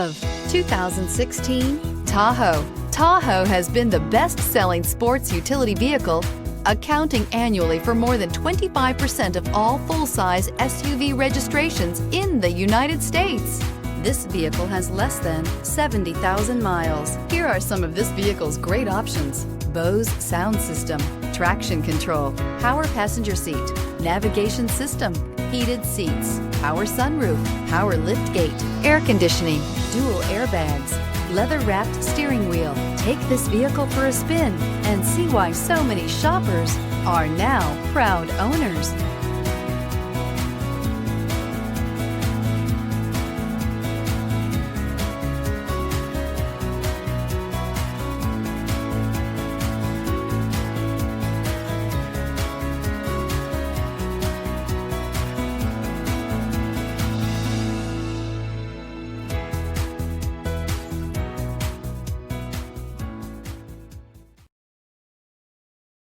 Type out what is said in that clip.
Of 2016 Tahoe. Tahoe has been the best-selling sports utility vehicle, accounting annually for more than 25% of all full-size SUV registrations in the United States. This vehicle has less than 70,000 miles. Here are some of this vehicle's great options: Bose sound system, traction control, power passenger seat, navigation system, heated seats, power sunroof, power liftgate, air conditioning, dual airbags, leather-wrapped steering wheel. Take this vehicle for a spin and see why so many shoppers are now proud owners.